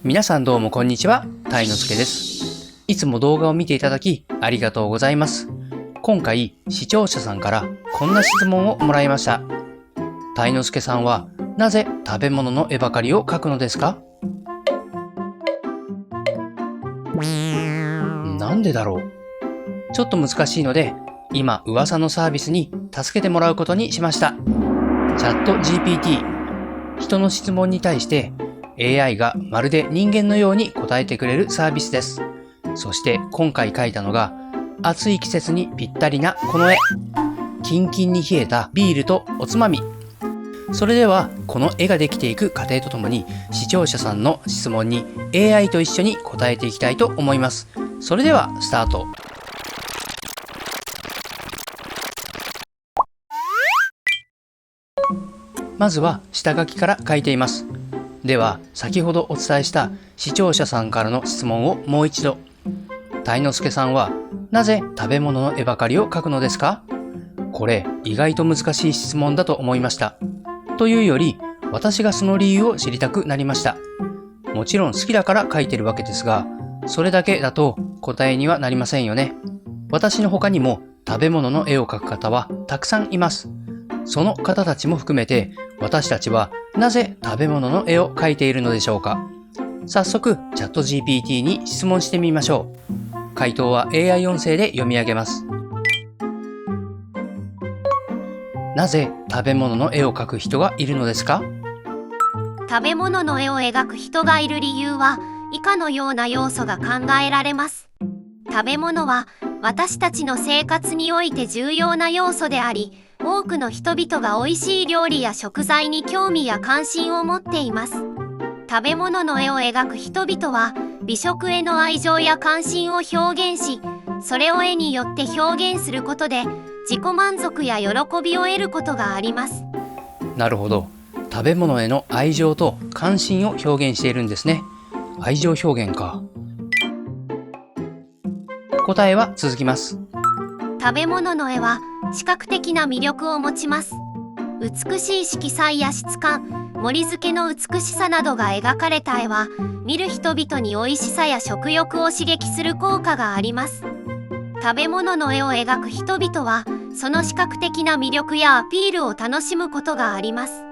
皆さんどうもこんにちは、たいのすけです。いつも動画を見ていただきありがとうございます。今回視聴者さんからこんな質問をもらいました。たいのすけさんはなぜ食べ物の絵ばかりを描くのですか？なんでだろう。ちょっと難しいので今噂のサービスに助けてもらうことにしました。チャット GPT。人の質問に対して AI がまるで人間のように答えてくれるサービスです。そして今回描いたのが暑い季節にぴったりなこの絵。キンキンに冷えたビールとおつまみ。それではこの絵ができていく過程とともに視聴者さんの質問に AI と一緒に答えていきたいと思います。それではスタート。まずは下書きから書いています。では先ほどお伝えした視聴者さんからの質問をもう一度。たいのすけさんはなぜ食べ物の絵ばかりを描くのですか？これ意外と難しい質問だと思いました。というより私がその理由を知りたくなりました。もちろん好きだから描いてるわけですが、それだけだと答えにはなりませんよね。私の他にも食べ物の絵を描く方はたくさんいます。その方たちも含めて私たちはなぜ食べ物の絵を描いているのでしょうか？早速チャット GPT に質問してみましょう。回答は AI 音声で読み上げます。なぜ食べ物の絵を描く人がいるのですか？食べ物の絵を描く人がいる理由は以下のような要素が考えられます。食べ物は私たちの生活において重要な要素であり、多くの人々が美味しい料理や食材に興味や関心を持っています。食べ物の絵を描く人々は美食への愛情や関心を表現し、それを絵によって表現することで自己満足や喜びを得ることがあります。なるほど。食べ物への愛情と関心を表現しているんですね。愛情表現か。答えは続きます。食べ物の絵は視覚的な魅力を持ちます。美しい色彩や質感、盛り付けの美しさなどが描かれた絵は見る人々に美味しさや食欲を刺激する効果があります。食べ物の絵を描く人々はその視覚的な魅力やアピールを楽しむことがあります。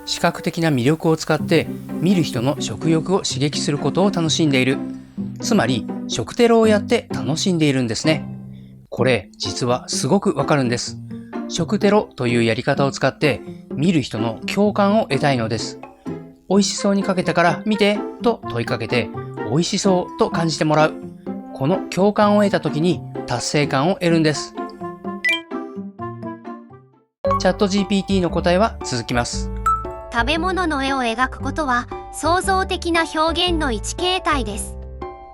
視覚的な魅力を使って見る人の食欲を刺激することを楽しんでいる。つまり食テロをやって楽しんでいるんですね。これ実はすごくわかるんです。食テロというやり方を使って見る人の共感を得たいのです。美味しそうにかけたから見てと問いかけて美味しそうと感じてもらう。この共感を得た時に達成感を得るんです。チャット GPT の答えは続きます。食べ物の絵を描くことは創造的な表現の一形態です。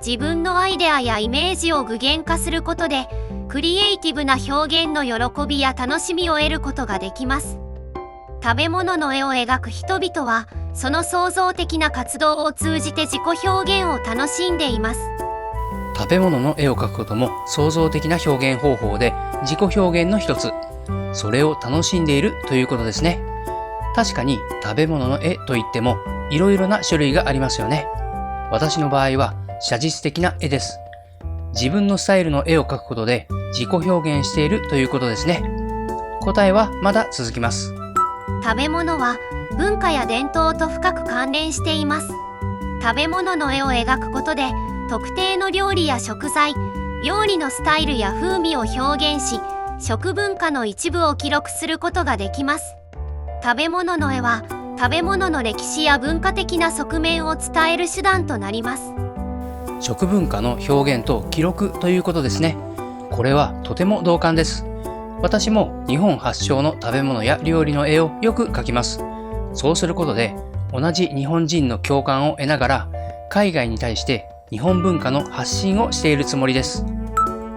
自分のアイデアやイメージを具現化することでクリエイティブな表現の喜びや楽しみを得ることができます。食べ物の絵を描く人々はその創造的な活動を通じて自己表現を楽しんでいます。食べ物の絵を描くことも創造的な表現方法で自己表現の一つ。それを楽しんでいるということですね。確かに食べ物の絵といってもいろいろな種類がありますよね。私の場合は写実的な絵です。自分のスタイルの絵を描くことで自己表現しているということですね。答えはまだ続きます。食べ物は文化や伝統と深く関連しています。食べ物の絵を描くことで特定の料理や食材、料理のスタイルや風味を表現し、食文化の一部を記録することができます。食べ物の絵は食べ物の歴史や文化的な側面を伝える手段となります。食文化の表現と記録ということですね。これはとても同感です。私も日本発祥の食べ物や料理の絵をよく描きます。そうすることで同じ日本人の共感を得ながら海外に対して日本文化の発信をしているつもりです。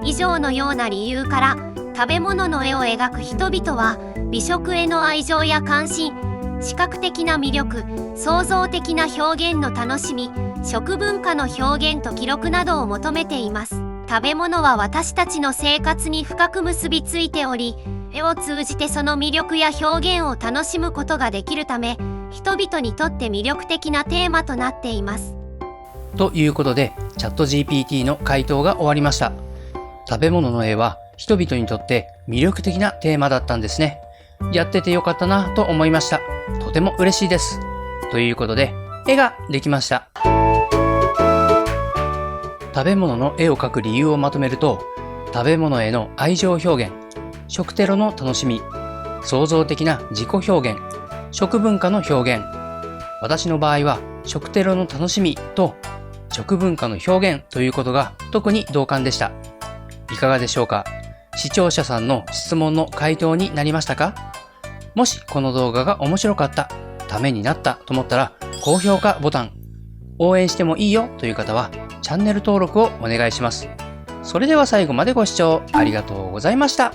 以上のような理由から食べ物の絵を描く人々は美食への愛情や関心、視覚的な魅力、創造的な表現の楽しみ、食文化の表現と記録などを求めています。食べ物は私たちの生活に深く結びついており、絵を通じてその魅力や表現を楽しむことができるため、人々にとって魅力的なテーマとなっています。ということで、チャット GPT の回答が終わりました。食べ物の絵は人々にとって魅力的なテーマだったんですね。やっててよかったなと思いました。とても嬉しいです。ということで、絵ができました。食べ物の絵を描く理由をまとめると、食べ物への愛情表現、食テロの楽しみ、創造的な自己表現、食文化の表現。私の場合は、食テロの楽しみと食文化の表現ということが特に同感でした。いかがでしょうか？視聴者さんの質問の回答になりましたか？もしこの動画が面白かった、ためになったと思ったら、高評価ボタン、応援してもいいよという方は、チャンネル登録をお願いします。それでは最後までご視聴ありがとうございました。